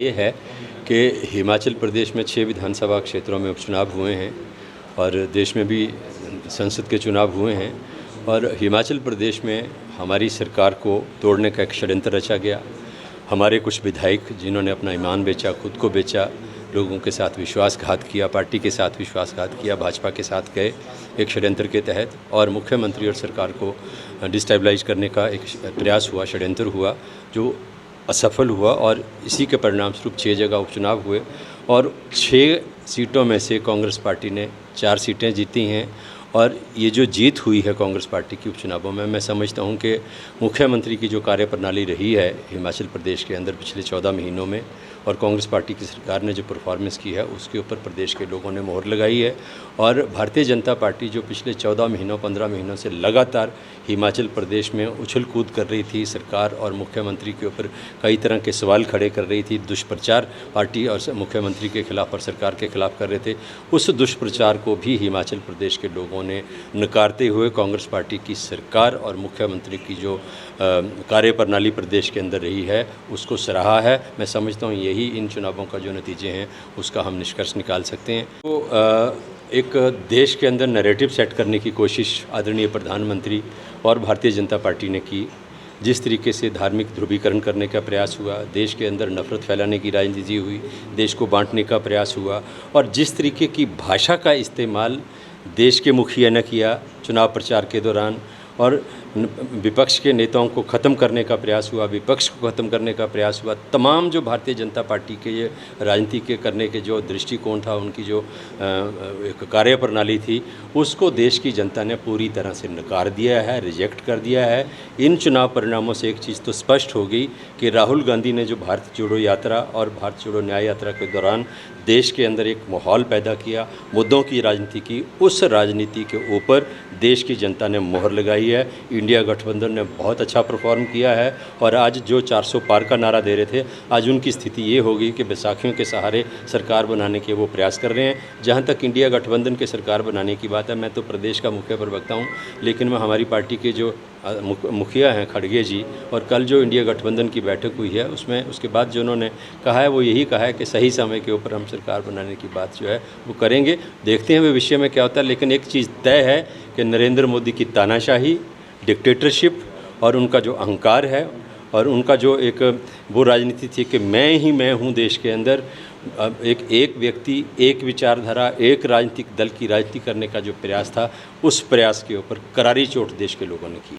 ये है कि हिमाचल प्रदेश में 6 विधानसभा क्षेत्रों में उपचुनाव हुए हैं और देश में भी संसद के चुनाव हुए हैं और हिमाचल प्रदेश में हमारी सरकार को तोड़ने का एक षड्यंत्र रचा गया। हमारे कुछ विधायक जिन्होंने अपना ईमान बेचा, खुद को बेचा, लोगों के साथ विश्वासघात किया, पार्टी के साथ विश्वासघात किया, भाजपा के साथ गए एक षड्यंत्र के तहत और मुख्यमंत्री और सरकार को डिस्टेबलाइज करने का एक प्रयास हुआ, षड्यंत्र हुआ जो असफल हुआ और इसी के परिणामस्वरूप 6 जगह उपचुनाव हुए और 6 सीटों में से कांग्रेस पार्टी ने 4 सीटें जीती हैं। और ये जो जीत हुई है कांग्रेस पार्टी की उपचुनावों में, मैं समझता हूँ कि मुख्यमंत्री की जो कार्यप्रणाली रही है हिमाचल प्रदेश के अंदर पिछले 14 महीनों में और कांग्रेस पार्टी की सरकार ने जो परफॉर्मेंस की है उसके ऊपर प्रदेश के लोगों ने मोहर लगाई है। और भारतीय जनता पार्टी जो पिछले 14 महीनों 15 महीनों से लगातार हिमाचल प्रदेश में उछल कूद कर रही थी, सरकार और मुख्यमंत्री के ऊपर कई तरह के सवाल खड़े कर रही थी, दुष्प्रचार पार्टी और मुख्यमंत्री के खिलाफ और सरकार के खिलाफ कर रहे थे, उस दुष्प्रचार को भी हिमाचल प्रदेश के लोगों ने नकारते हुए कांग्रेस पार्टी की सरकार और मुख्यमंत्री की जो कार्यप्रणाली प्रदेश के अंदर रही है उसको सराहा है। मैं समझता हूँ यही इन चुनावों का जो नतीजे हैं उसका हम निष्कर्ष निकाल सकते हैं। तो एक देश के अंदर नैरेटिव सेट करने की कोशिश आदरणीय प्रधानमंत्री और भारतीय जनता पार्टी ने की, जिस तरीके से धार्मिक ध्रुवीकरण करने का प्रयास हुआ, देश के अंदर नफरत फैलाने की राजनीति हुई, देश को बांटने का प्रयास हुआ और जिस तरीके की भाषा का इस्तेमाल देश के मुखिया ने किया चुनाव प्रचार के दौरान और विपक्ष के नेताओं को ख़त्म करने का प्रयास हुआ, विपक्ष को ख़त्म करने का प्रयास हुआ, तमाम जो भारतीय जनता पार्टी के ये राजनीति के करने के जो दृष्टिकोण था, उनकी जो एक कार्यप्रणाली थी, उसको देश की जनता ने पूरी तरह से नकार दिया है, रिजेक्ट कर दिया है। इन चुनाव परिणामों से एक चीज़ तो स्पष्ट हो गई कि राहुल गांधी ने जो भारत जोड़ो यात्रा और भारत जोड़ो न्याय यात्रा के दौरान देश के अंदर एक माहौल पैदा किया, मुद्दों की राजनीति की, उस राजनीति के ऊपर देश की जनता ने मोहर लगाई है। इंडिया गठबंधन ने बहुत अच्छा परफॉर्म किया है और आज जो 400 पार का नारा दे रहे थे, आज उनकी स्थिति ये होगी कि बैसाखियों के सहारे सरकार बनाने के वो प्रयास कर रहे हैं। जहाँ तक इंडिया गठबंधन के सरकार बनाने की बात है, मैं तो प्रदेश का मुख्य प्रवक्ता हूँ, लेकिन मैं हमारी पार्टी के जो मुखिया हैं खड़गे जी, और कल जो इंडिया गठबंधन की बैठक हुई है उसमें उसके बाद जो उन्होंने कहा है वो यही कहा है कि सही समय के ऊपर हम सरकार बनाने की बात जो है वो करेंगे। देखते हैं भविष्य में क्या होता है, लेकिन एक चीज़ तय है कि नरेंद्र मोदी की तानाशाही, डिक्टेटरशिप और उनका जो अहंकार है और उनका जो एक वो राजनीति थी कि मैं हूँ देश के अंदर, एक व्यक्ति, एक विचारधारा, एक राजनीतिक दल की राजनीति करने का जो प्रयास था, उस प्रयास के ऊपर करारी चोट देश के लोगों ने की।